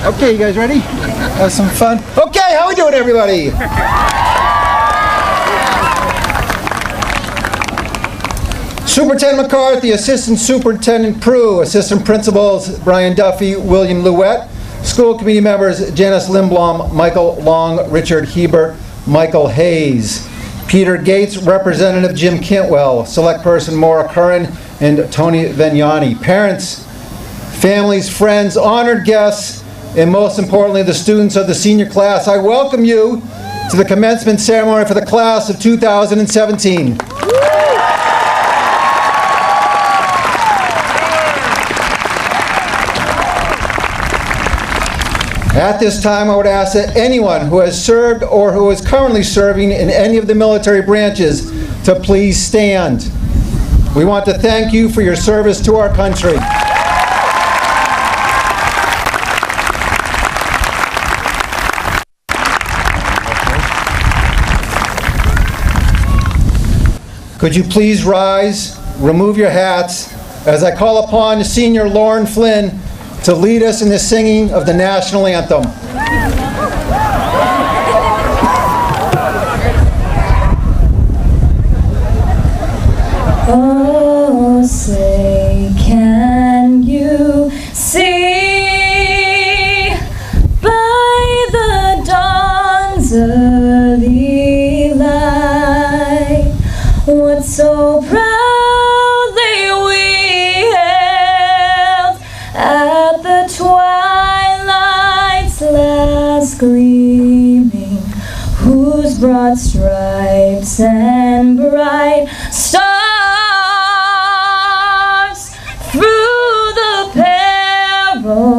Okay, you guys ready? Have some fun. Okay, how we doing, everybody? Superintendent McCarthy, Assistant Superintendent Prue, Assistant Principals Brian Duffy, William Louette, School Committee members Janice Lindblom, Michael Long, Richard Hebert, Michael Hayes, Peter Gates, Representative Jim Cantwell, Select Person Maura Curran, and Tony Vignani. Parents, families, friends, honored guests, and most importantly, the students of the senior class, I welcome you to the commencement ceremony for the class of 2017. At this time, I would ask that anyone who has served or who is currently serving in any of the military branches to please stand. We want to thank you for your service to our country. Could you please rise, remove your hats, as I call upon Senior Lauren Flynn to lead us in the singing of the national anthem. Oh, say, can you see by the dawn's early light what so proudly we hailed at the twilight's last gleaming, whose broad stripes and bright stars through the perilous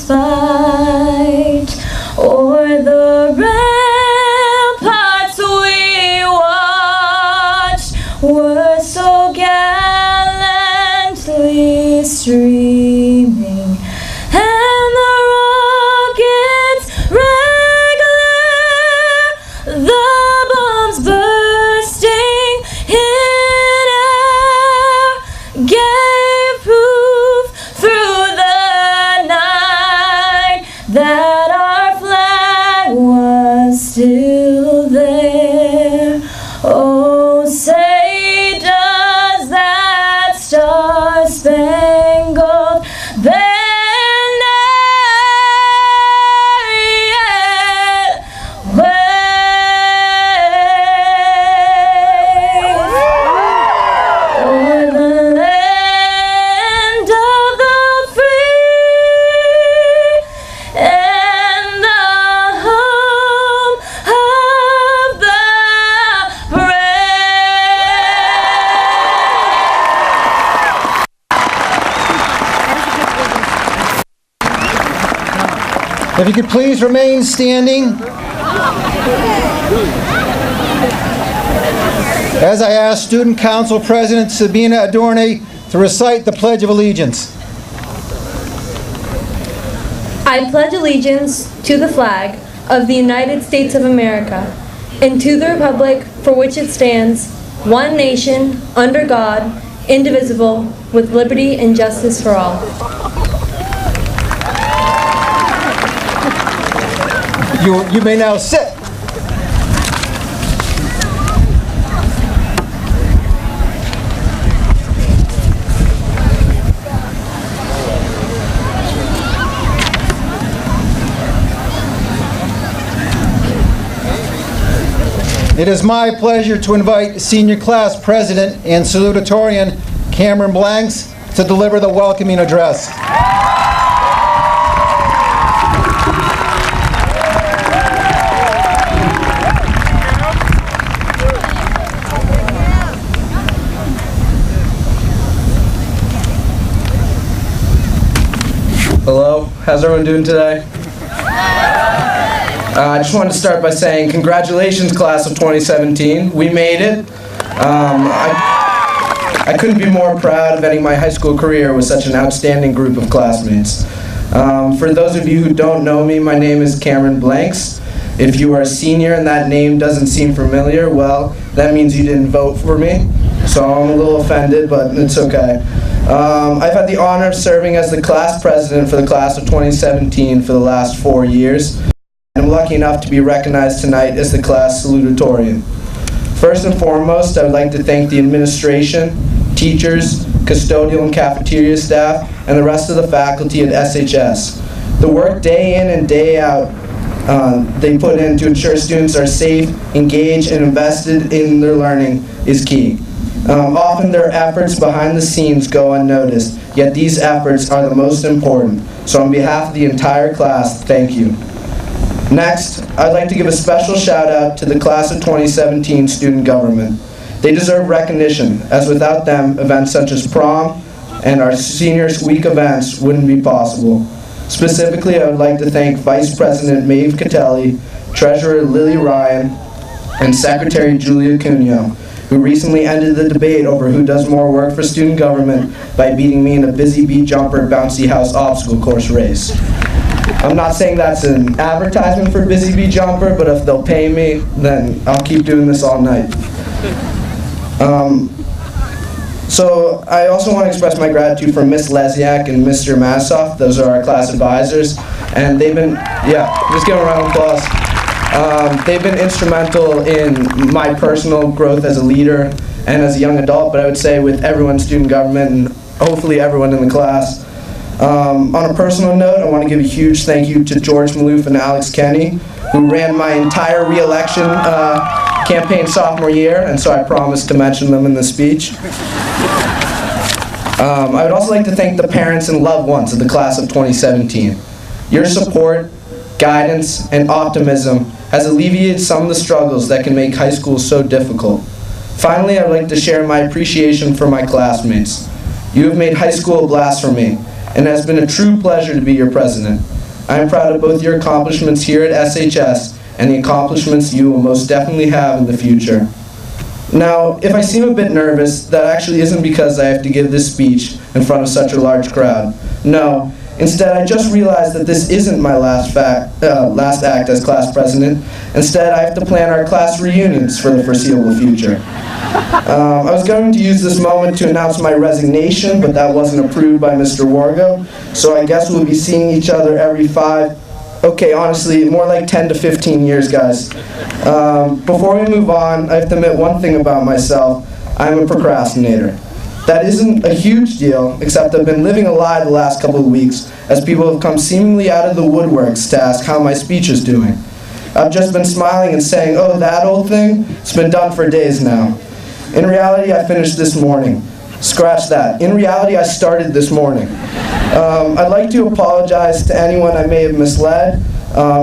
fight o'er the ramparts we watched were so gallantly streaming, and the rockets rang clear, the bombs bursting in air gave proof through the night that our flag was still there. Oh, say does that star-spangled banner yet wave o'er the land of the free and the home of the If you could please remain standing as I ask Student Council President Sabina Adorne to recite the Pledge of Allegiance. I pledge allegiance to the flag of the United States of America and to the republic for which it stands, one nation, under God, indivisible, with liberty and justice for all. You may now sit. It is my pleasure to invite Senior Class President and Salutatorian Cameron Blanks to deliver the welcoming address. Hello, how's everyone doing today? I just wanted to start by saying congratulations, class of 2017. We made it. I couldn't be more proud of ending my high school career with such an outstanding group of classmates. For those of you who don't know me, my name is Cameron Blanks. If you are a senior and that name doesn't seem familiar, well, that means you didn't vote for me. So I'm a little offended, but it's okay. I've had the honor of serving as the class president for the class of 2017 for the last 4 years, and I'm lucky enough to be recognized tonight as the class salutatorian. First and foremost, I would like to thank the administration, teachers, custodial and cafeteria staff, and the rest of the faculty at SHS. The work day in and day out they put in to ensure students are safe, engaged, and invested in their learning is key. Often their efforts behind the scenes go unnoticed, yet these efforts are the most important. So on behalf of the entire class, thank you. Next, I'd like to give a special shout out to the class of 2017 student government. They deserve recognition, as without them, events such as prom and our seniors week events wouldn't be possible. Specifically, I would like to thank Vice President Maeve Catelli, Treasurer Lily Ryan, and Secretary Julia Cuneo, who recently ended the debate over who does more work for student government by beating me in a Busy Bee Jumper Bouncy House obstacle course race. I'm not saying that's an advertisement for Busy Bee Jumper, but if they'll pay me, then I'll keep doing this all night. So I also want to express my gratitude for Ms. Lesiak and Mr. Massoff. Those are our class advisors, and they've been, just give them a round of applause. They've been instrumental in my personal growth as a leader and as a young adult, but I would say with everyone in student government and hopefully everyone in the class. On a personal note, I want to give a huge thank you to George Maloof and Alex Kenny, who ran my entire re-election campaign sophomore year, and so I promised to mention them in the speech. I would also like to thank the parents and loved ones of the class of 2017. Your support, guidance, and optimism has alleviated some of the struggles that can make high school so difficult. Finally, I would like to share my appreciation for my classmates. You have made high school a blast for me, and it has been a true pleasure to be your president. I am proud of both your accomplishments here at SHS and the accomplishments you will most definitely have in the future. Now, if I seem a bit nervous, that actually isn't because I have to give this speech in front of such a large crowd. No, instead I just realized that this isn't my last act as class president. Instead, I have to plan our class reunions for the foreseeable future. I was going to use this moment to announce my resignation, but that wasn't approved by Mr. Wargo, so I guess we'll be seeing each other every honestly, more like 10 to 15 years, guys. Before we move on, I have to admit one thing about myself. I'm a procrastinator. That isn't a huge deal, except I've been living a lie the last couple of weeks, as people have come seemingly out of the woodworks to ask how my speech is doing. I've just been smiling and saying, oh, that old thing? It's been done for days now. In reality, I finished this morning. Scratch that. In reality, I started this morning. I'd like to apologize to anyone I may have misled.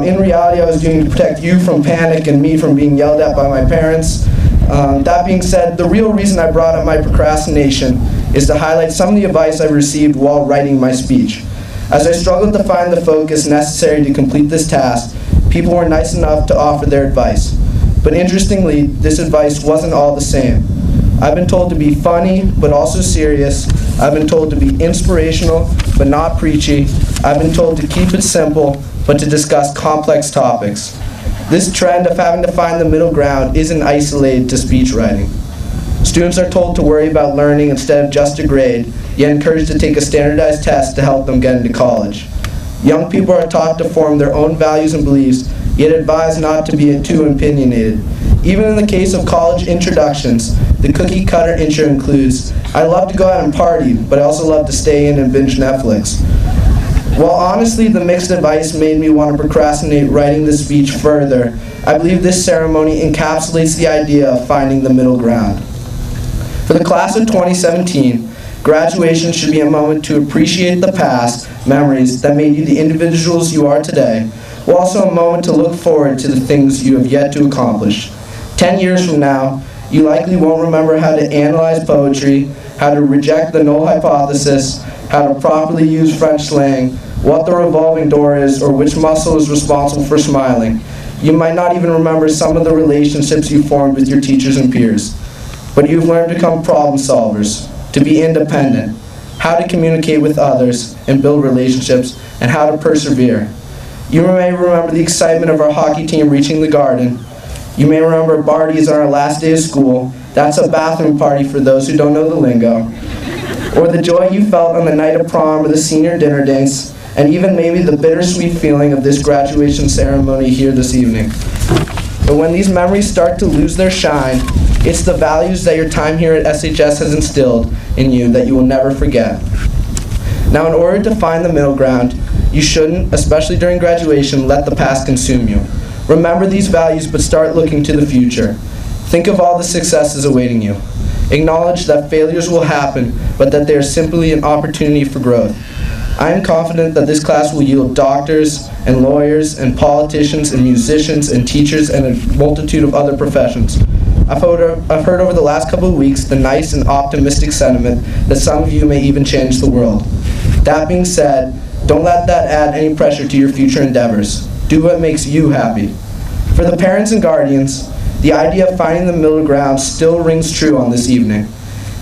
In reality, I was doing to protect you from panic and me from being yelled at by my parents. That being said, the real reason I brought up my procrastination is to highlight some of the advice I received while writing my speech. As I struggled to find the focus necessary to complete this task, people were nice enough to offer their advice. But interestingly, this advice wasn't all the same. I've been told to be funny, but also serious. I've been told to be inspirational, but not preachy. I've been told to keep it simple, but to discuss complex topics. This trend of having to find the middle ground isn't isolated to speech writing. Students are told to worry about learning instead of just a grade, yet encouraged to take a standardized test to help them get into college. Young people are taught to form their own values and beliefs, yet advised not to be too opinionated. Even in the case of college introductions, the cookie-cutter intro includes, I love to go out and party, but I also love to stay in and binge Netflix. While honestly the mixed advice made me want to procrastinate writing this speech further, I believe this ceremony encapsulates the idea of finding the middle ground. For the class of 2017, graduation should be a moment to appreciate the past memories that made you the individuals you are today, while also a moment to look forward to the things you have yet to accomplish. 10 years from now, you likely won't remember how to analyze poetry, how to reject the null hypothesis, how to properly use French slang, what the revolving door is, or which muscle is responsible for smiling. You might not even remember some of the relationships you formed with your teachers and peers. But you've learned to become problem solvers, to be independent, how to communicate with others and build relationships, and how to persevere. You may remember the excitement of our hockey team reaching the Garden. You may remember Barties on our last day of school. That's a bathroom party for those who don't know the lingo. or the joy you felt on the night of prom or the senior dinner dance, and even maybe the bittersweet feeling of this graduation ceremony here this evening. But when these memories start to lose their shine, it's the values that your time here at SHS has instilled in you that you will never forget. Now, in order to find the middle ground, you shouldn't, especially during graduation, let the past consume you. Remember these values, but start looking to the future. Think of all the successes awaiting you. Acknowledge that failures will happen, but that they are simply an opportunity for growth. I am confident that this class will yield doctors and lawyers and politicians and musicians and teachers and a multitude of other professions. I've heard over the last couple of weeks the nice and optimistic sentiment that some of you may even change the world. That being said, don't let that add any pressure to your future endeavors. Do what makes you happy. For the parents and guardians, the idea of finding the middle ground still rings true on this evening.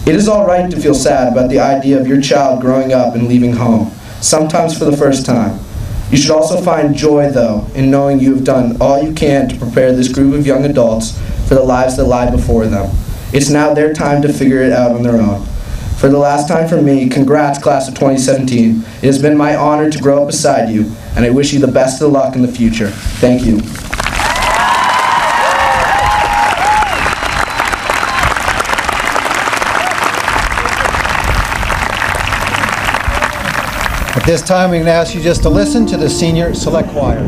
It is all right to feel sad about the idea of your child growing up and leaving home, sometimes for the first time. You should also find joy, though, in knowing you have done all you can to prepare this group of young adults for the lives that lie before them. It's now their time to figure it out on their own. For the last time for me, congrats, class of 2017. It has been my honor to grow up beside you, and I wish you the best of luck in the future. Thank you. At this time, we can ask you just to listen to the Senior Select Choir.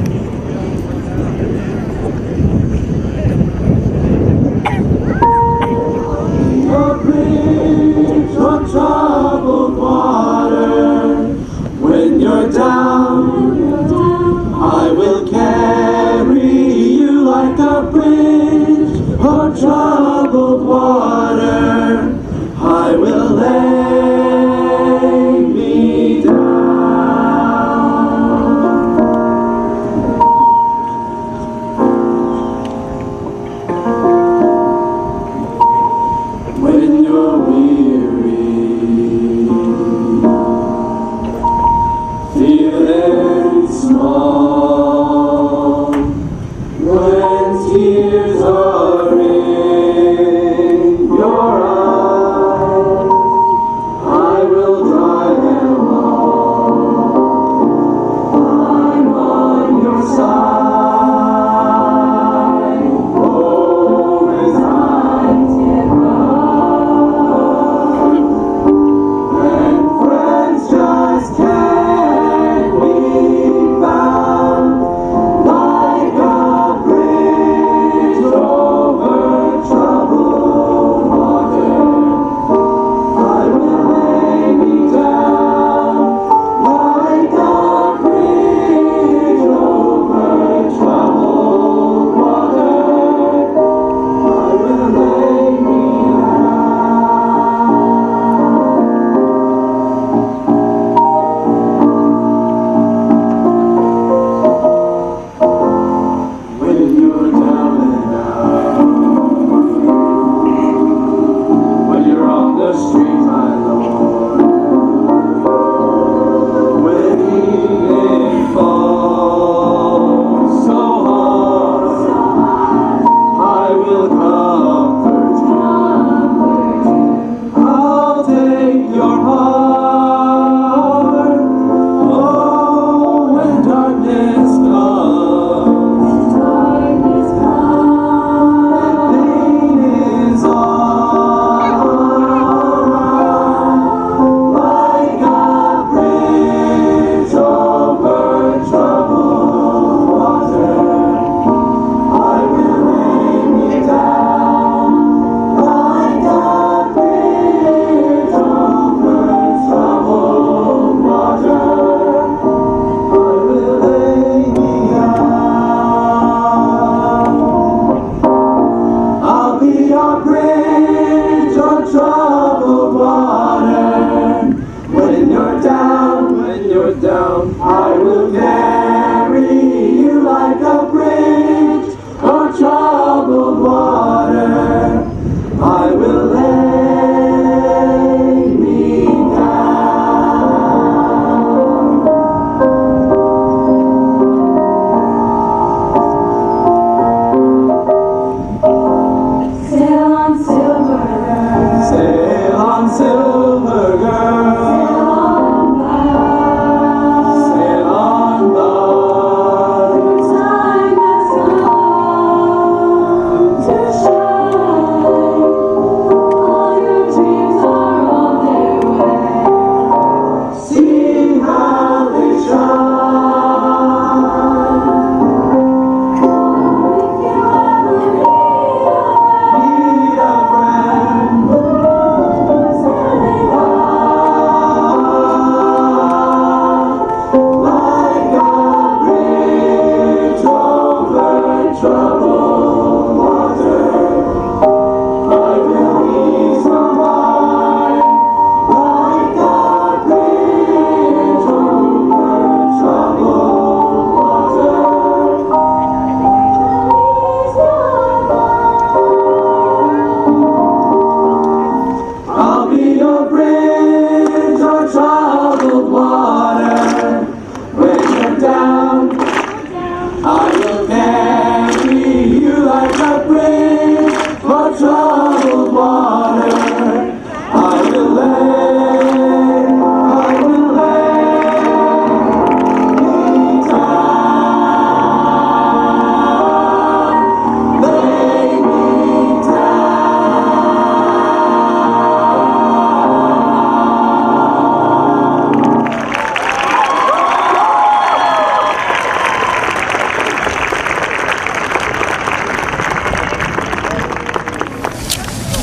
Troubled water, when you're down, I will carry you like a bridge. Oh, troubled water, I will lay me down.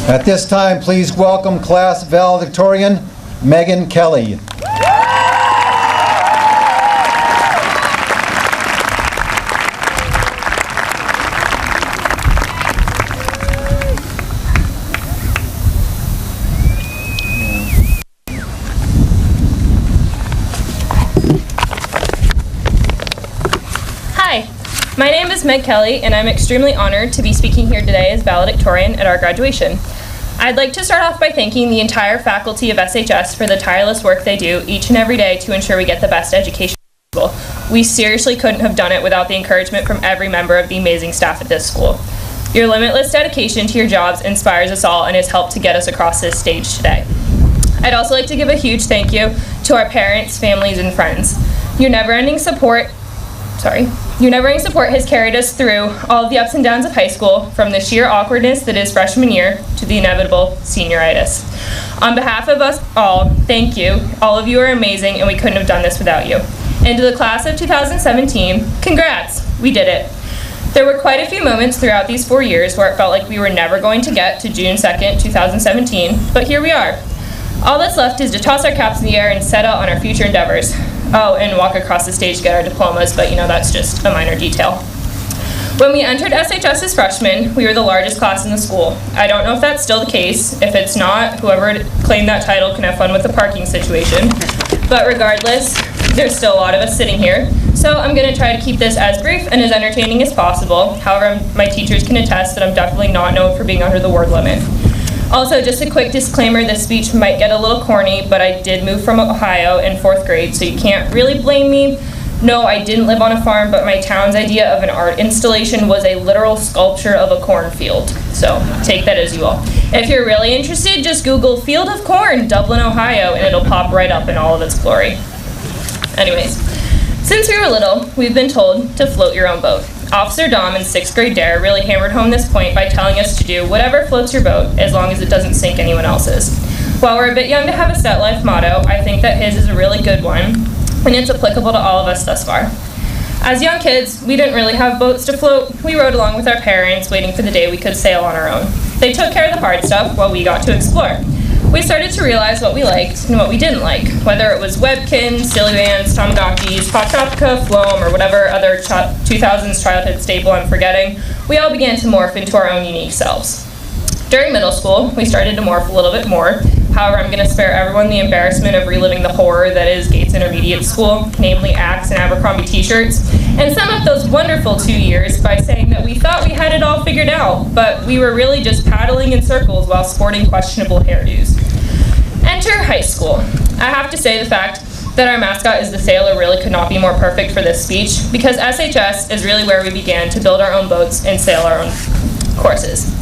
At this time, please welcome class valedictorian Megan Kelly. Hi, my name is Meg Kelly, and I'm extremely honored to be speaking here today as valedictorian at our graduation. I'd like to start off by thanking the entire faculty of SHS for the tireless work they do each and every day to ensure we get the best education possible. We seriously couldn't have done it without the encouragement from every member of the amazing staff at this school. Your limitless dedication to your jobs inspires us all and has helped to get us across this stage today. I'd also like to give a huge thank you to our parents, families, and friends. Your never-ending support has carried us through all of the ups and downs of high school, from the sheer awkwardness that is freshman year to the inevitable senioritis. On behalf of us all, thank you. All of you are amazing, and we couldn't have done this without you. And to the class of 2017, congrats, we did it. There were quite a few moments throughout these 4 years where it felt like we were never going to get to June 2nd, 2017, but here we are. All that's left is to toss our caps in the air and set out on our future endeavors. Oh, and walk across the stage to get our diplomas, but that's just a minor detail. When we entered SHS as freshmen, we were the largest class in the school. I don't know if that's still the case. If it's not, whoever claimed that title can have fun with the parking situation. But regardless, there's still a lot of us sitting here. So I'm going to try to keep this as brief and as entertaining as possible. However, my teachers can attest that I'm definitely not known for being under the word limit. Also, just a quick disclaimer, this speech might get a little corny, but I did move from Ohio in 4th grade, so you can't really blame me. No, I didn't live on a farm, but my town's idea of an art installation was a literal sculpture of a cornfield. So take that as you will. If you're really interested, just Google Field of Corn, Dublin, Ohio, and it'll pop right up in all of its glory. Anyways, since we were little, we've been told to float your own boat. Officer Dom in 6th grade DARE really hammered home this point by telling us to do whatever floats your boat as long as it doesn't sink anyone else's. While we're a bit young to have a set life motto, I think that his is a really good one, and it's applicable to all of us thus far. As young kids, we didn't really have boats to float. We rode along with our parents, waiting for the day we could sail on our own. They took care of the hard stuff while we got to explore. We started to realize what we liked and what we didn't like, whether it was Webkinz, Silly Bands, Tamagotchis, Hot Tropica, Floam, or whatever other 2000s childhood staple I'm forgetting. We all began to morph into our own unique selves. During middle school, we started to morph a little bit more. However, I'm going to spare everyone the embarrassment of reliving the horror that is Gates Intermediate School, namely Axe and Abercrombie t-shirts, and sum up those wonderful 2 years by saying that we thought we had it all figured out, but we were really just paddling in circles while sporting questionable hairdos. Enter high school. I have to say the fact that our mascot is the sailor really could not be more perfect for this speech, because SHS is really where we began to build our own boats and sail our own courses.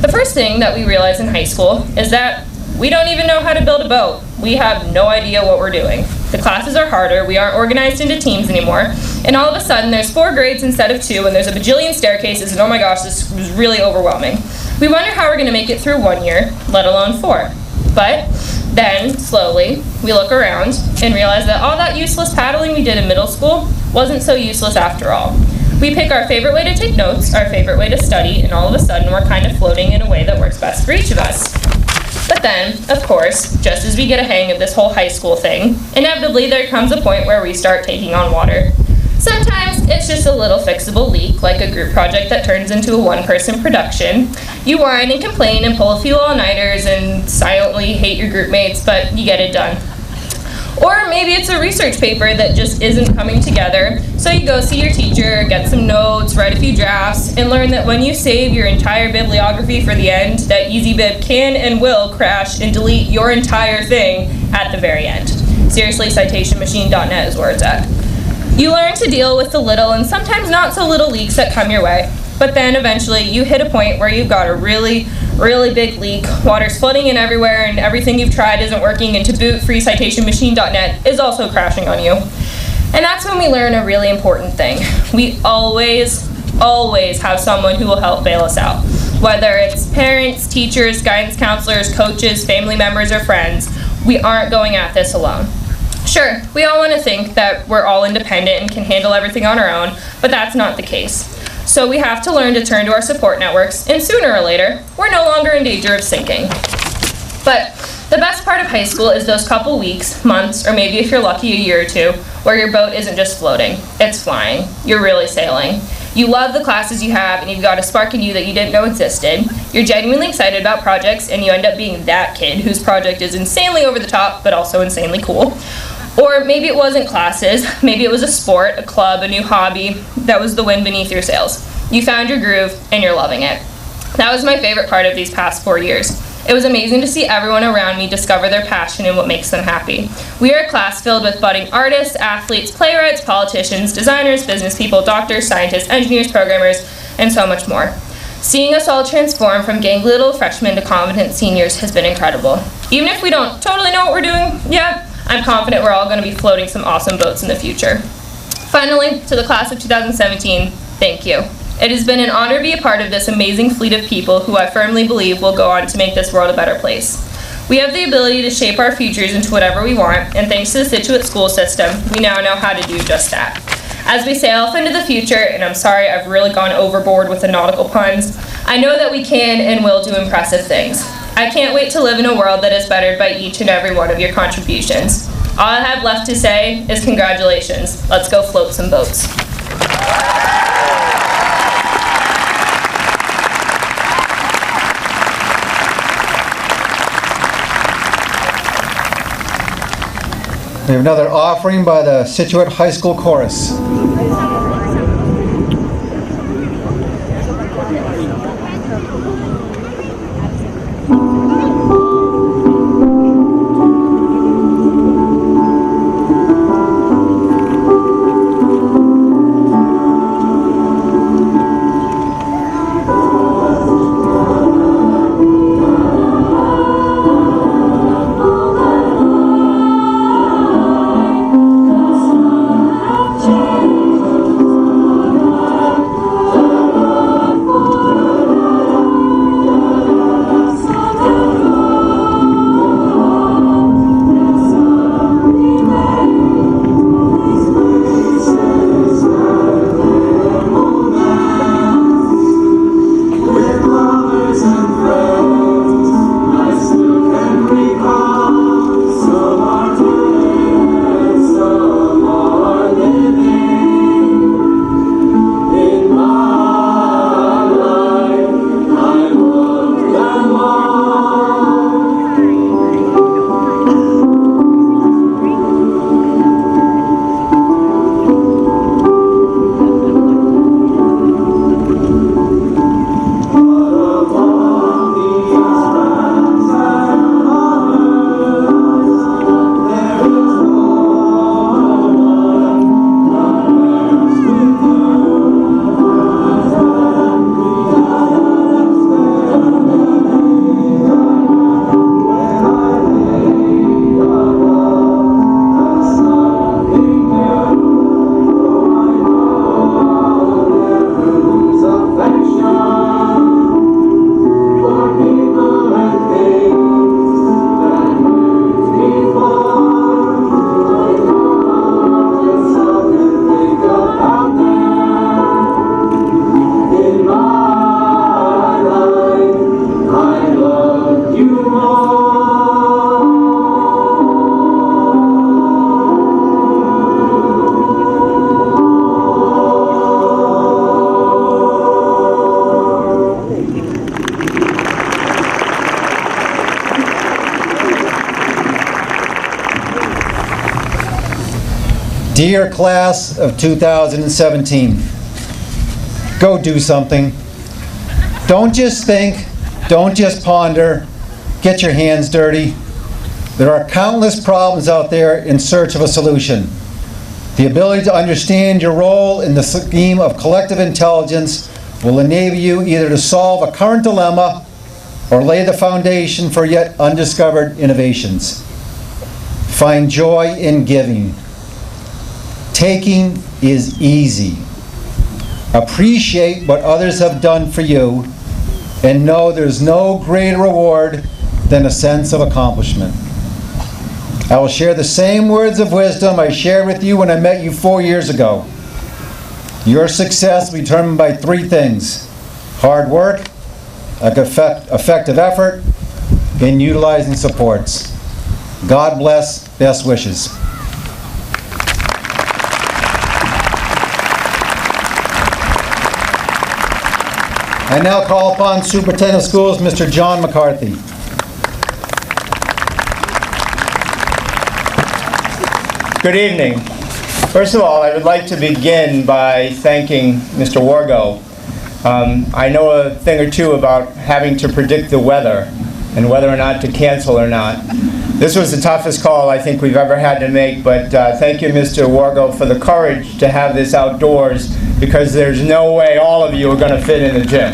The first thing that we realize in high school is that we don't even know how to build a boat. We have no idea what we're doing. The classes are harder, we aren't organized into teams anymore, and all of a sudden there's 4 grades instead of 2, and there's a bajillion staircases, and oh my gosh, this was really overwhelming. We wonder how we're going to make it through 1 year, let alone 4. But then, slowly, we look around and realize that all that useless paddling we did in middle school wasn't so useless after all. We pick our favorite way to take notes, our favorite way to study, and all of a sudden we're kind of floating in a way that works best for each of us. But then, of course, just as we get a hang of this whole high school thing, inevitably there comes a point where we start taking on water. Sometimes it's just a little fixable leak, like a group project that turns into a one-person production. You whine and complain and pull a few all-nighters and silently hate your group mates, but you get it done. Or maybe it's a research paper that just isn't coming together, so you go see your teacher, get some notes, write a few drafts, and learn that when you save your entire bibliography for the end, that EasyBib can and will crash and delete your entire thing at the very end. Seriously, citationmachine.net is where it's at. You learn to deal with the little and sometimes not so little leaks that come your way, but then eventually you hit a point where you've got a really big leak, water's flooding in everywhere, and everything you've tried isn't working, and to boot, free citationmachine.net is also crashing on you. And that's when we learn a really important thing. We always have someone who will help bail us out. Whether it's parents, teachers, guidance counselors, coaches, family members, or friends, we aren't going at this alone. Sure, we all want to think that we're all independent and can handle everything on our own, but that's not the case. So we have to learn to turn to our support networks, and sooner or later, we're no longer in danger of sinking. But the best part of high school is those couple weeks, months, or maybe if you're lucky, a year or two, where your boat isn't just floating, it's flying. You're really sailing. You love the classes you have, and you've got a spark in you that you didn't know existed. You're genuinely excited about projects, and you end up being that kid whose project is insanely over the top, but also insanely cool. Or maybe it wasn't classes, maybe it was a sport, a club, a new hobby that was the wind beneath your sails. You found your groove, and you're loving it. That was my favorite part of these past 4 years. It was amazing to see everyone around me discover their passion and what makes them happy. We are a class filled with budding artists, athletes, playwrights, politicians, designers, business people, doctors, scientists, engineers, programmers, and so much more. Seeing us all transform from gangly little freshmen to confident seniors has been incredible. Even if we don't totally know what we're doing yet, I'm confident we're all going to be floating some awesome boats in the future. Finally, to the class of 2017, thank you. It has been an honor to be a part of this amazing fleet of people who I firmly believe will go on to make this world a better place. We have the ability to shape our futures into whatever we want, and thanks to the Scituate school system, we now know how to do just that. As we sail off into the future, and I'm sorry I've really gone overboard with the nautical puns, I know that we can and will do impressive things. I can't wait to live in a world that is bettered by each and every one of your contributions. All I have left to say is congratulations. Let's go float some boats. We have another offering by the Scituate High School Chorus. Dear class of 2017, go do something. Don't just think, don't just ponder, get your hands dirty. There are countless problems out there in search of a solution. The ability to understand your role in the scheme of collective intelligence will enable you either to solve a current dilemma or lay the foundation for yet undiscovered innovations. Find joy in giving. Taking is easy. Appreciate what others have done for you and know there's no greater reward than a sense of accomplishment. I will share the same words of wisdom I shared with you when I met you 4 years ago. Your success will be determined by three things: hard work, effective effort, and utilizing supports. God bless. Best wishes. I now call upon Superintendent of Schools, Mr. John McCarthy. Good evening. First of all, I would like to begin by thanking Mr. Wargo. I know a thing or two about having to predict the weather and whether or not to cancel or not. This was the toughest call I think we've ever had to make, but thank you, Mr. Wargo, for the courage to have this outdoors, because there's no way all of you are going to fit in the gym.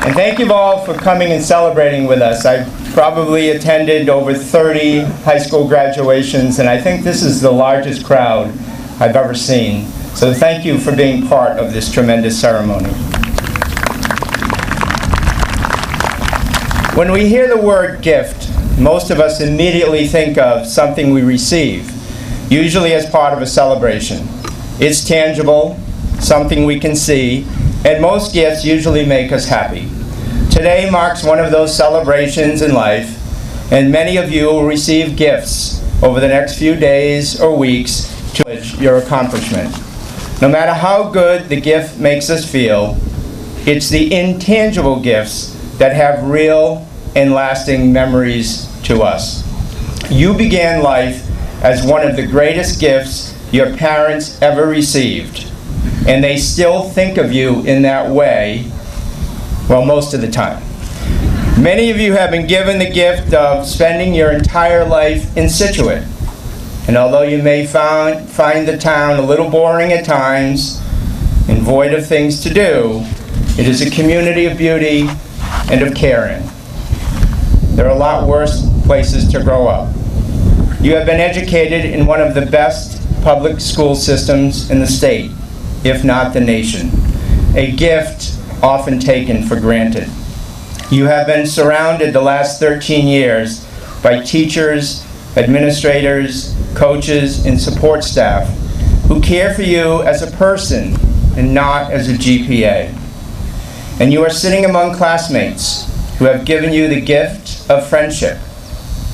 And thank you all for coming and celebrating with us. I've probably attended over 30 high school graduations, and I think this is the largest crowd I've ever seen. So thank you for being part of this tremendous ceremony. When we hear the word gift, most of us immediately think of something we receive, usually as part of a celebration. It's tangible, something we can see, and most gifts usually make us happy. Today marks one of those celebrations in life, and many of you will receive gifts over the next few days or weeks to acknowledge your accomplishment. No matter how good the gift makes us feel, it's the intangible gifts that have real and lasting memories to us. You began life as one of the greatest gifts your parents ever received, and they still think of you in that way, well, most of the time. Many of you have been given the gift of spending your entire life in Scituate, and although you may find the town a little boring at times and void of things to do, it is a community of beauty and of caring. There are a lot worse places to grow up. You have been educated in one of the best public school systems in the state, if not the nation, a gift often taken for granted. You have been surrounded the last 13 years by teachers, administrators, coaches, and support staff who care for you as a person and not as a GPA. And you are sitting among classmates who have given you the gift of friendship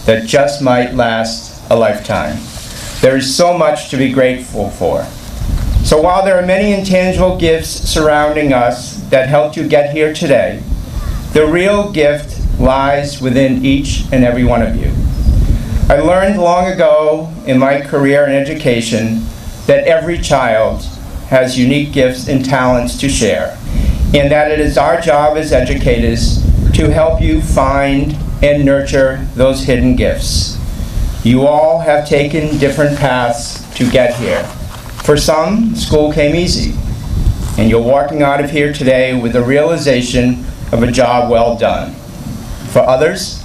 that just might last a lifetime. There is so much to be grateful for. So while there are many intangible gifts surrounding us that helped you get here today, the real gift lies within each and every one of you. I learned long ago in my career in education that every child has unique gifts and talents to share, and that it is our job as educators to help you find and nurture those hidden gifts. You all have taken different paths to get here. For some, school came easy, and you're walking out of here today with the realization of a job well done. For others,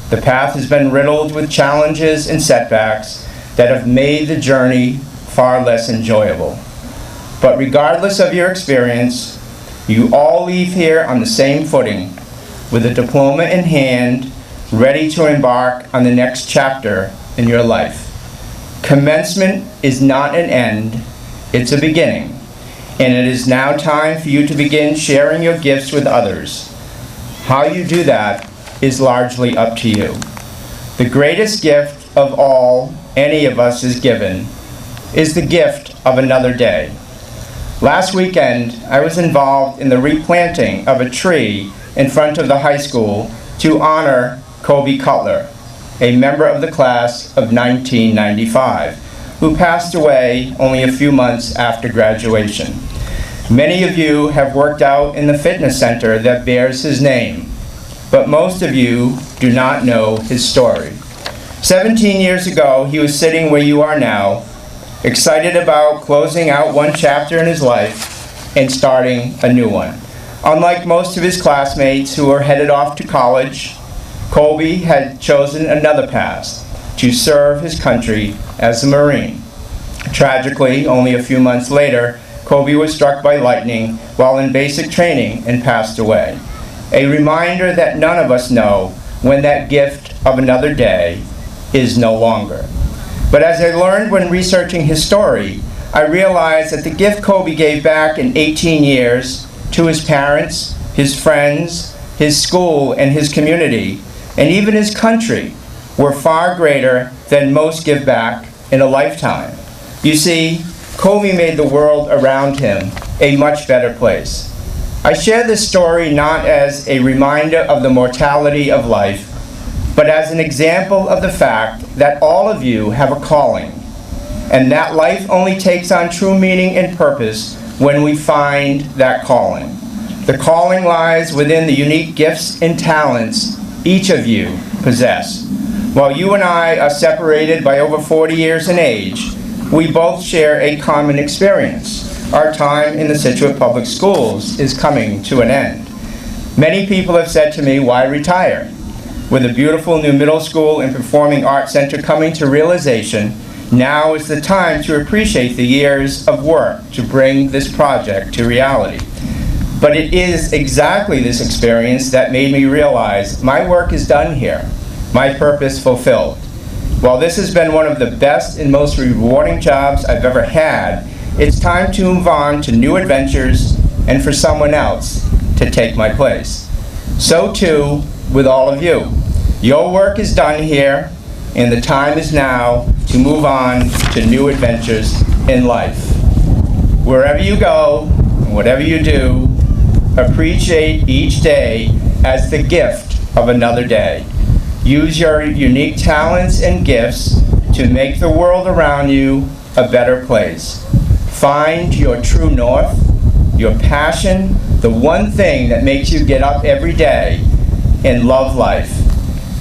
the path has been riddled with challenges and setbacks that have made the journey far less enjoyable. But regardless of your experience, you all leave here on the same footing, with a diploma in hand, ready to embark on the next chapter in your life. Commencement is not an end, it's a beginning, and it is now time for you to begin sharing your gifts with others. How you do that is largely up to you. The greatest gift of all any of us is given is the gift of another day. Last weekend, I was involved in the replanting of a tree in front of the high school to honor Kobe Cutler, a member of the class of 1995, who passed away only a few months after graduation. Many of you have worked out in the fitness center that bears his name, but most of you do not know his story. 17 years ago, he was sitting where you are now, excited about closing out one chapter in his life and starting a new one. Unlike most of his classmates who were headed off to college, Colby had chosen another path, to serve his country as a Marine. Tragically, only a few months later, Colby was struck by lightning while in basic training and passed away. A reminder that none of us know when that gift of another day is no longer. But as I learned when researching his story, I realized that the gift Kobe gave back in 18 years to his parents, his friends, his school, and his community, and even his country, were far greater than most give back in a lifetime. You see, Kobe made the world around him a much better place. I share this story not as a reminder of the mortality of life, but as an example of the fact that all of you have a calling, and that life only takes on true meaning and purpose when we find that calling. The calling lies within the unique gifts and talents each of you possess. While you and I are separated by over 40 years in age, we both share a common experience. Our time in the Scituate Public Schools is coming to an end. Many people have said to me, why retire? With a beautiful new middle school and performing arts center coming to realization, now is the time to appreciate the years of work to bring this project to reality. But it is exactly this experience that made me realize my work is done here, my purpose fulfilled. While this has been one of the best and most rewarding jobs I've ever had, it's time to move on to new adventures and for someone else to take my place. So too with all of you. Your work is done here, and the time is now to move on to new adventures in life. Wherever you go, whatever you do, appreciate each day as the gift of another day. Use your unique talents and gifts to make the world around you a better place. Find your true north, your passion, the one thing that makes you get up every day and love life.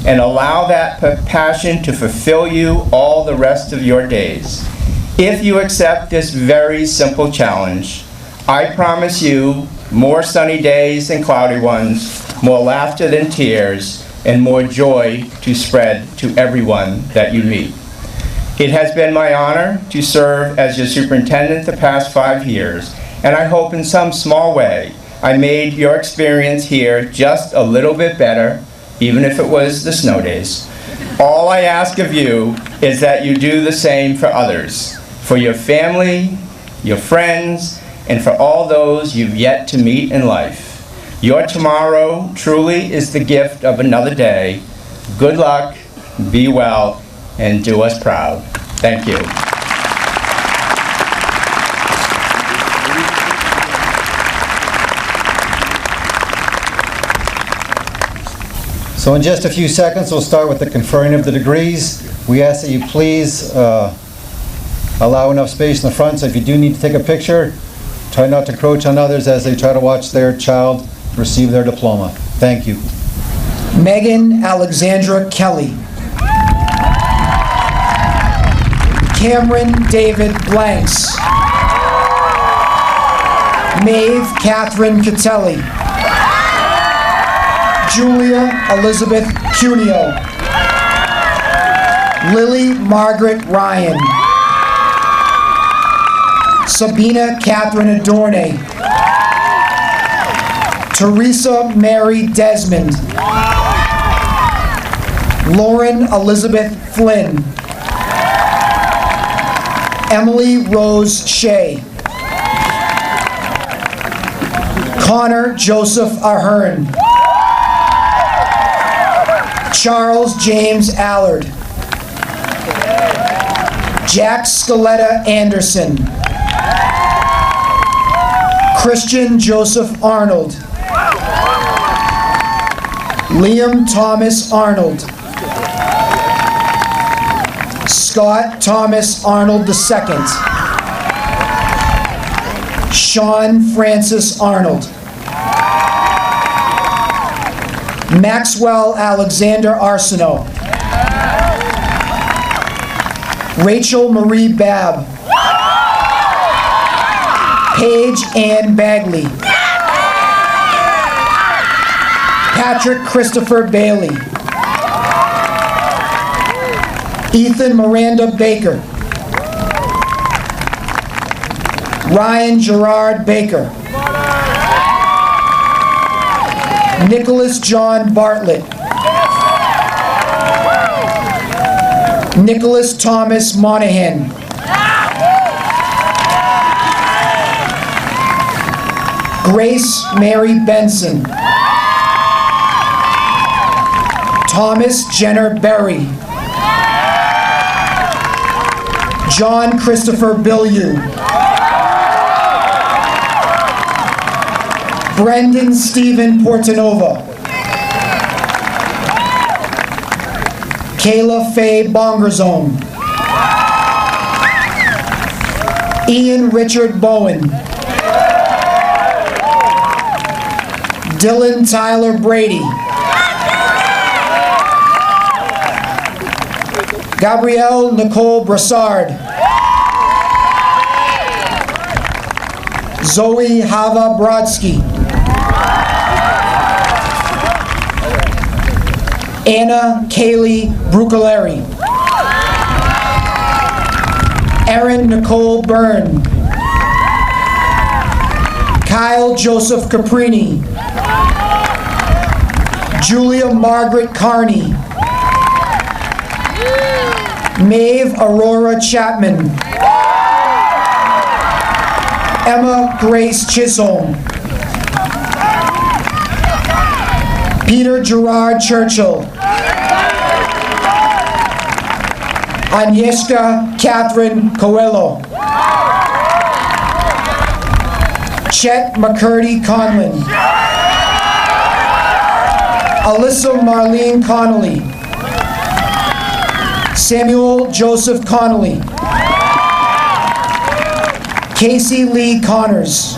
And allow that passion to fulfill you all the rest of your days. If you accept this very simple challenge, I promise you more sunny days than cloudy ones, more laughter than tears, and more joy to spread to everyone that you meet. It has been my honor to serve as your superintendent the past 5 years, and I hope in some small way I made your experience here just a little bit better, even if it was the snow days. All I ask of you is that you do the same for others, for your family, your friends, and for all those you've yet to meet in life. Your tomorrow truly is the gift of another day. Good luck, be well, and do us proud. Thank you. So in just a few seconds, we'll start with the conferring of the degrees. We ask that you please allow enough space in the front, so if you do need to take a picture, try not to encroach on others as they try to watch their child receive their diploma. Thank you. Megan Alexandra Kelly. Cameron David Blanks. Maeve Catherine Catelli. Julia Elizabeth Cuneo. Lily Margaret Ryan. Sabina Catherine Adorne. Teresa Mary Desmond. Lauren Elizabeth Flynn. Emily Rose Shea. Connor Joseph Ahern. Charles James Allard. Jack Scaletta Anderson. Christian Joseph Arnold. Liam Thomas Arnold. Scott Thomas Arnold II. Sean Francis Arnold. Maxwell Alexander Arsenault. Rachel Marie Babb. Paige Ann Bagley. Patrick Christopher Bailey. Ethan Miranda Baker. Ryan Gerard Baker. Nicholas John Bartlett. Nicholas Thomas Monahan. Grace Mary Benson. Thomas Jenner Berry. John Christopher Bilyeu. Brendan Stephen Portanova. Kayla Faye Bongerzone. Ian Richard Bowen. Dylan Tyler Brady. Gabrielle Nicole Brassard. Zoe Hava Brodsky. Anna Kaylee Brucaleri. Erin Nicole Byrne. Kyle Joseph Caprini. Julia Margaret Carney. Maeve Aurora Chapman. Emma Grace Chisholm. Peter Gerard Churchill. Agnieszka Catherine Coelho. Chet McCurdy Conlon. Alyssa Marlene Connolly. Samuel Joseph Connolly. Casey Lee Connors.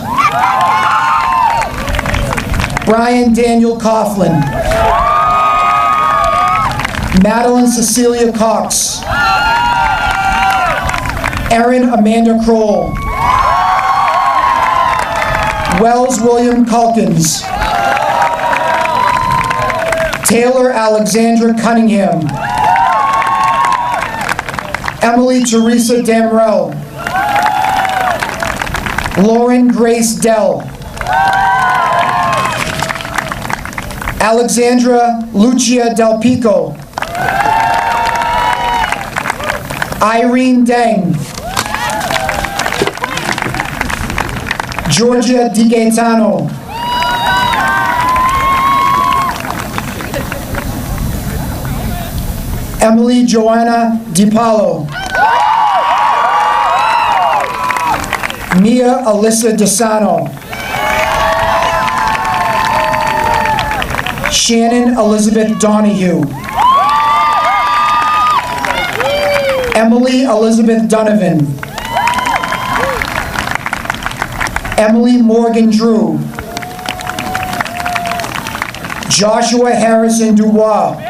Brian Daniel Coughlin. Madeline Cecilia Cox. Erin Amanda Kroll. Wells William Calkins. Taylor Alexandra Cunningham. Emily Teresa Damrell. Lauren Grace Dell. Alexandra Lucia Del Pico. Irene Deng. Georgia Di Gaetano. Emily Joanna DiPaolo. Mia Alyssa DeSano. Shannon Elizabeth Donahue. Emily Elizabeth Donovan. Emily Morgan Drew. Joshua Harrison Dubois.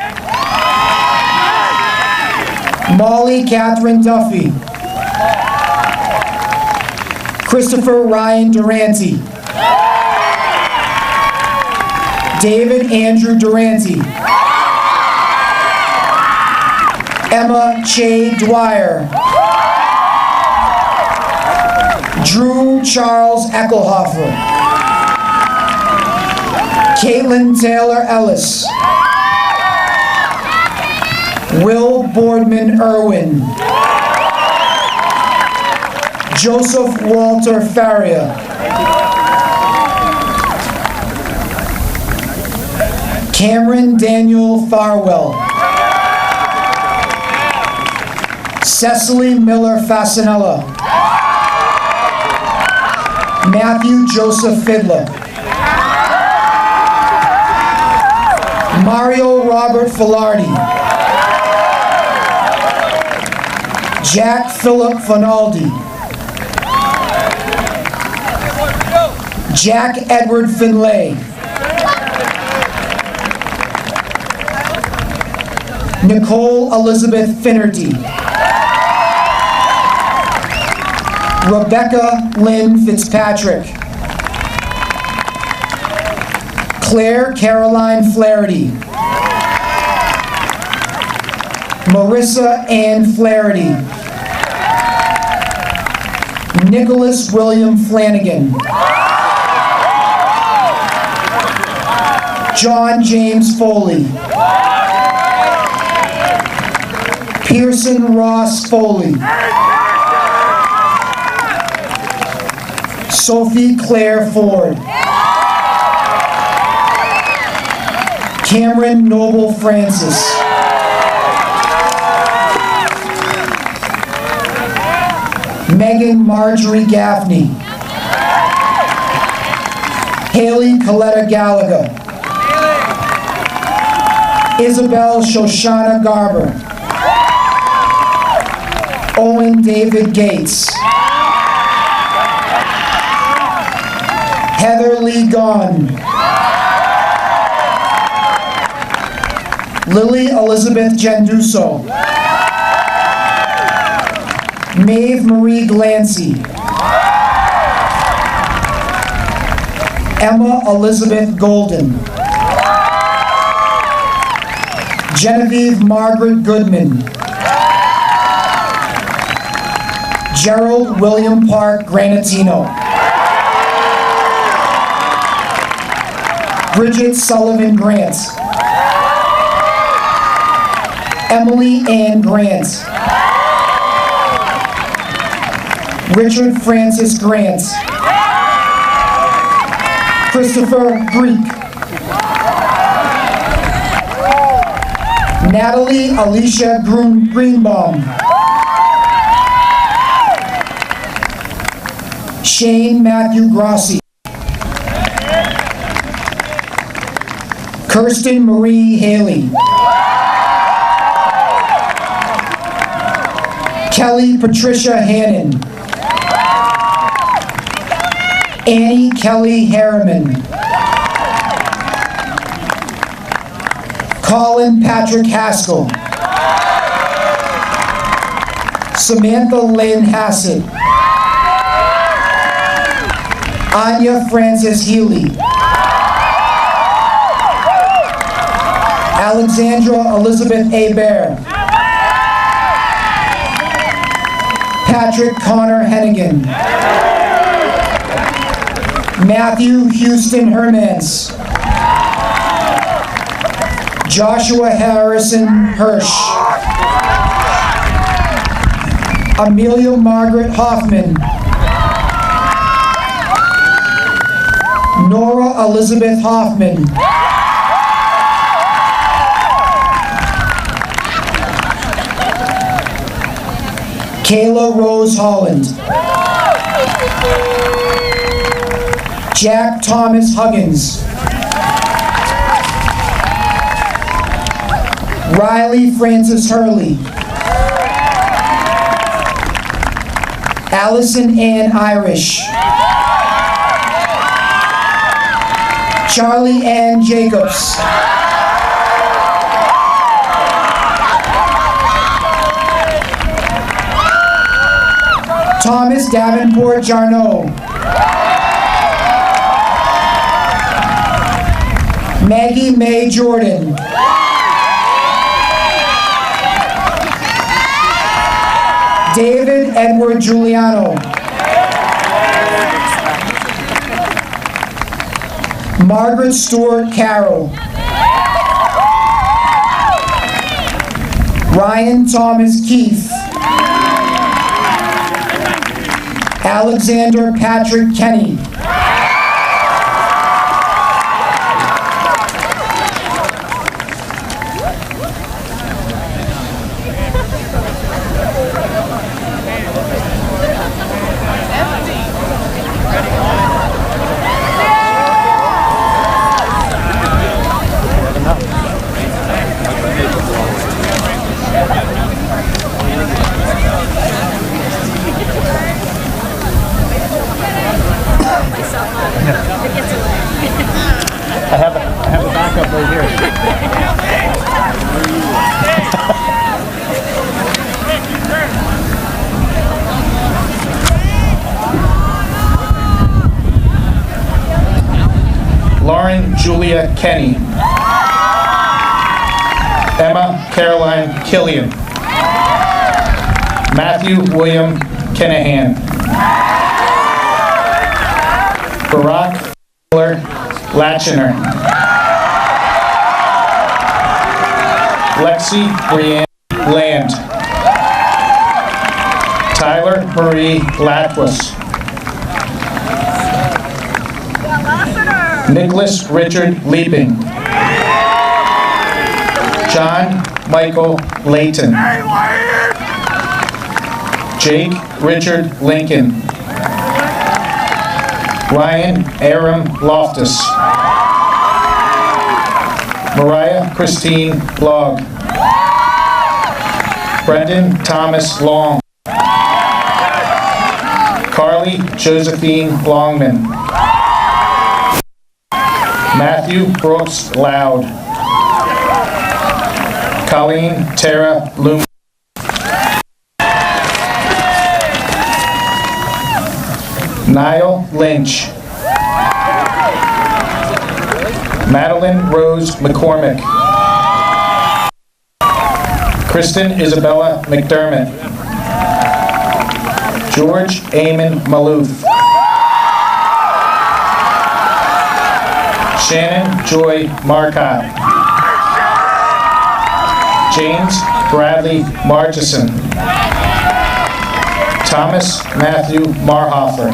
Molly Catherine Duffy. Christopher Ryan Durante. David Andrew Durante. Emma Che Dwyer. Drew Charles Eckelhofer. Caitlin Taylor Ellis. Will Boardman Irwin. Joseph Walter Faria. Cameron Daniel Farwell. Cecily Miller Fasanella. Matthew Joseph Fidler. Mario Robert Filardi. Jack Philip Finaldi. Jack Edward Finlay. Nicole Elizabeth Finnerty. Rebecca Lynn Fitzpatrick. Claire Caroline Flaherty. Marissa Ann Flaherty. Nicholas William Flanagan. John James Foley. Pearson Ross Foley. Sophie Claire Ford. Cameron Noble Francis. Megan Marjorie Gaffney. Haley Coletta Gallagher. Isabel Shoshana Garber. Owen David Gates. Heather Lee Gahn. Lily Elizabeth Genduso. Maeve Marie Glancy. Emma Elizabeth Golden. Genevieve Margaret Goodman. Gerald William Park Granatino. Bridget Sullivan Grant. Emily Ann Grant. Richard Francis Grant. Christopher Greek. Natalie Alicia Greenbaum. Shane Matthew Grossi. Kirsten Marie Haley. Kelly Patricia Hannon. Annie Kelly Harriman. Colin Patrick Haskell. Samantha Lynn Hassett. Anya Frances Healy. Alexandra Elizabeth Hebert. Patrick Connor Hennigan. Matthew Houston Hermans. Joshua Harrison Hirsch. Amelia Margaret Hoffman. Nora Elizabeth Hoffman. Kayla Rose Holland. Jack Thomas Huggins. Riley Francis Hurley. Allison Ann Irish. Charlie Ann Jacobs. Thomas Davenport Jarno. Maggie Mae Jordan. David Edward Giuliano. Margaret Stewart Carroll. Ryan Thomas Keefe. Alexander Patrick Kenny. I have a backup right here. Lauren Julia Kenny. Emma Caroline Killian. Matthew William Kenahan. Barack Miller Latchiner. Lexi Brianne Land. Tyler Marie Latwis. Nicholas Richard Leaping. John Michael Layton. Jake Richard Lincoln. Ryan Aram Loftus. Mariah Christine Logg. Brendan Thomas Long. Carly Josephine Longman. Matthew Brooks Loud. Colleen Tara Loom. Niall Lynch. Madeline Rose McCormick. Kristen Isabella McDermott. George Eamon Maloof. Shannon Joy Marcotte. James Bradley Marchison. Thomas Matthew Marhofer.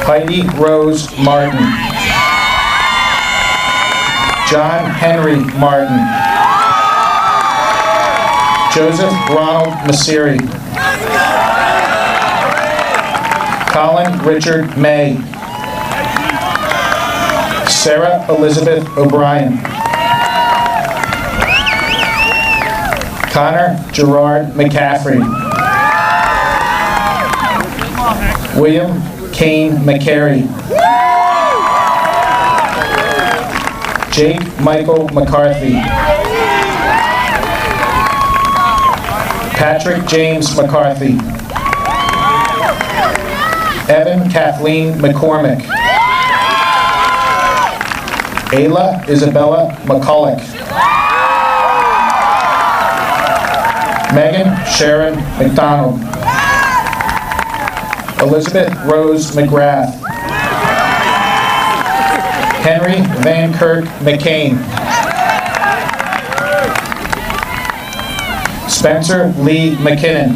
Heidi Rose Martin. John Henry Martin. Joseph Ronald Masiri. Colin Richard May. Sarah Elizabeth O'Brien. Connor Gerard McCaffrey. William Kane McCary. Jake Michael McCarthy. Patrick James McCarthy. Evan Kathleen McCormick. Ayla Isabella McCulloch. Megan Sharon McDonald. Elizabeth Rose McGrath. Henry Van Kirk McCain. Spencer Lee McKinnon.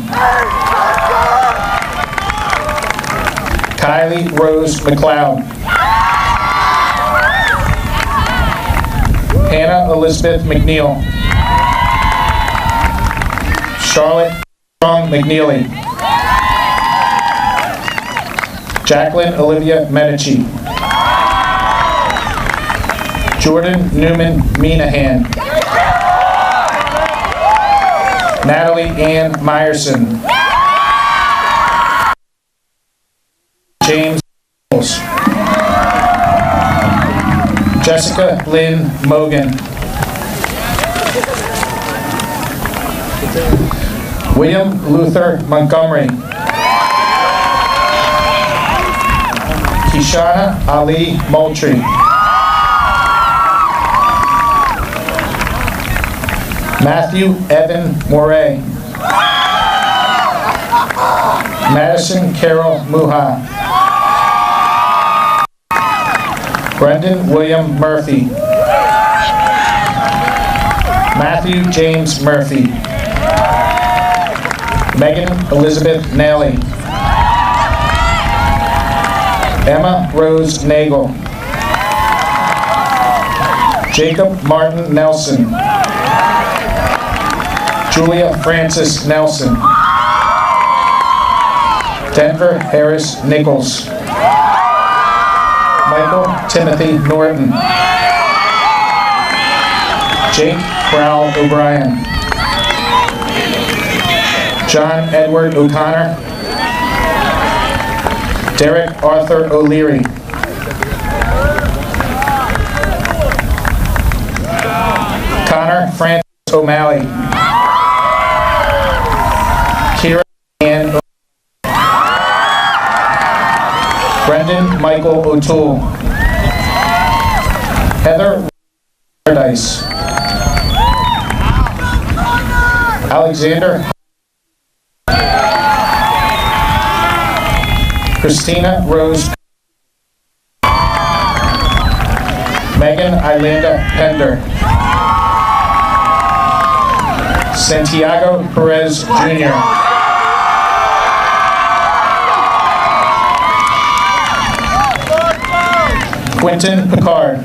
Kylie Rose McLeod. Hannah Elizabeth McNeil. Charlotte Strong McNeely. Jacqueline Olivia Medici. Jordan Newman Minahan. Natalie Ann Meyerson. James Nichols. Jessica Lynn Mogan. William Luther Montgomery. Kishana Ali Moultrie. Matthew Evan Moray. Madison Carol Muha. Brendan William Murphy. Matthew James Murphy. Megan Elizabeth Nally. Emma Rose Nagel. Jacob Martin Nelson. Julia Francis Nelson. Denver Harris Nichols. Michael Timothy Norton. Jake Crowell O'Brien. John Edward O'Connor. Derek Arthur O'Leary. Connor Francis O'Malley. Kira Ann O'Malley. Brendan Michael O'Toole. Heather Paradise. Alexander. Christina Rose. Megan Ilanda Pender. Santiago Perez Jr. Quentin Picard.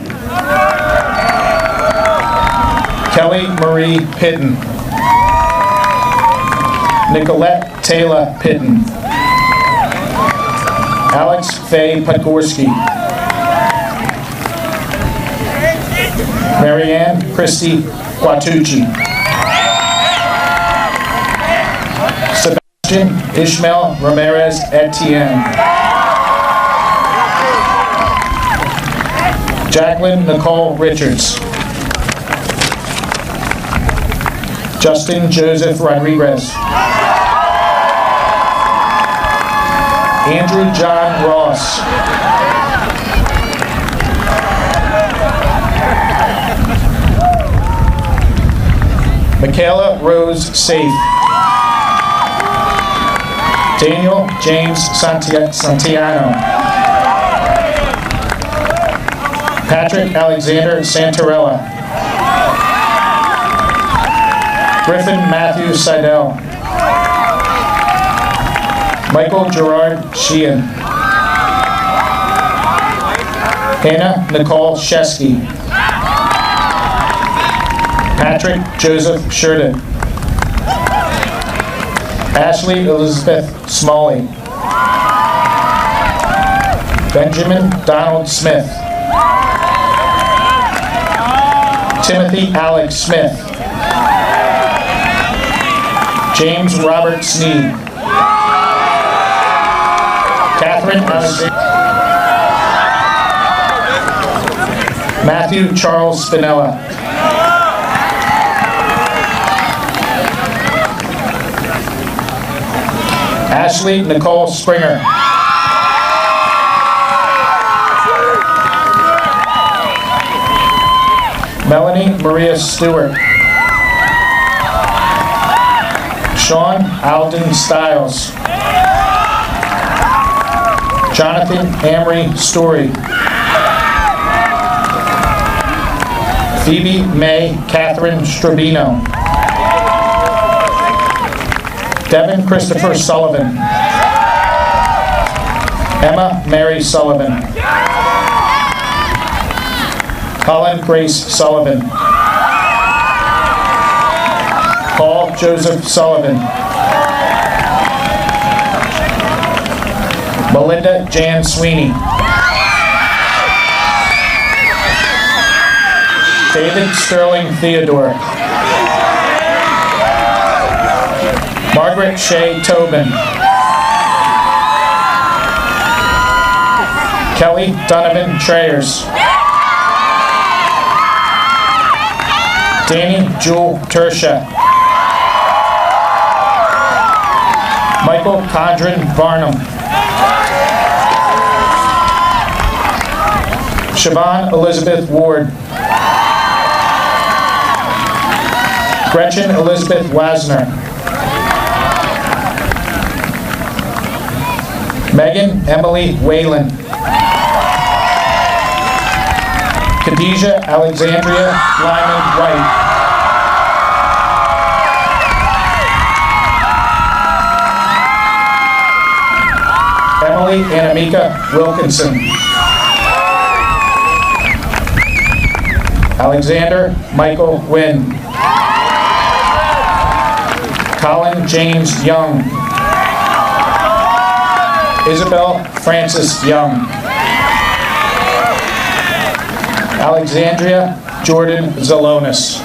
Kelly Marie Pitton. Nicolette Taylor Pitton. Alex Faye Podgorski. Marianne Christy Guatucci. Sebastian Ishmael Ramirez Etienne. Jacqueline Nicole Richards. Justin Joseph Rodriguez. Andrew John Ross. Michaela Rose Safe. Daniel James Santiano. Patrick Alexander Santarella. Griffin Matthew Seidel. Michael Gerard Sheehan. Hannah Nicole Shesky. Patrick Joseph Sheridan. Ashley Elizabeth Smalley. Benjamin Donald Smith. Timothy Alex Smith. James Robert Sneed. Catherine Alexander. Matthew Charles Spinella. Ashley Nicole Springer. Melanie Maria Stewart. Sean Alden Stiles. Jonathan Amory Story. Phoebe May Catherine Strabino. Devin Christopher Sullivan. Emma Mary Sullivan. Colin Grace Sullivan. Paul Joseph Sullivan. Melinda Jan Sweeney. David Sterling Theodore. Margaret Shea Tobin. Kelly Donovan Trayers. Danny Jewel Tersha. Michael Condren Varnum. Siobhan Elizabeth Ward. Gretchen Elizabeth Wasner. Megan Emily Whalen. Khadijah Alexandria Lyman White. Emily Anamika Wilkinson. Alexander Michael Wynn. Colin James Young. Isabel Francis Young. Alexandria Jordan Zalonis.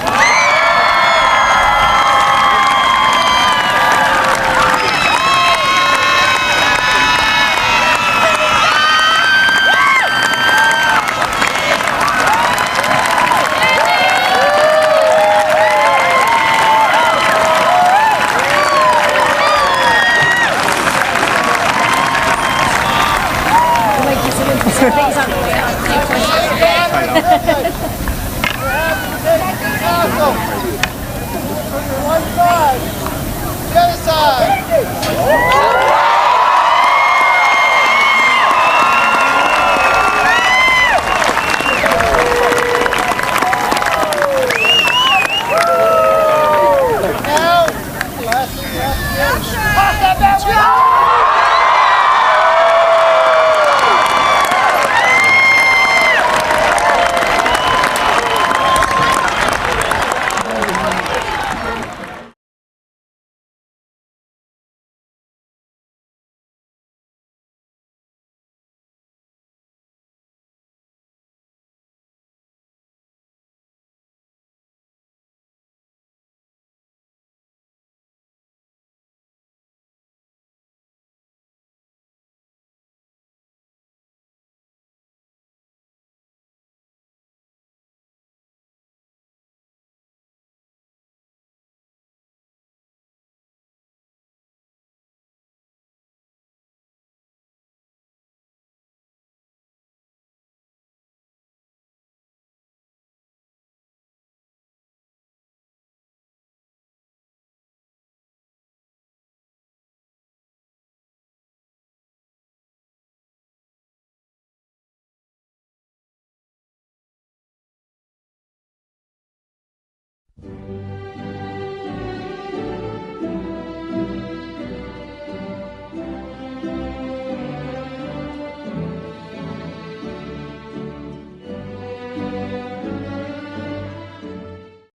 Pass that back.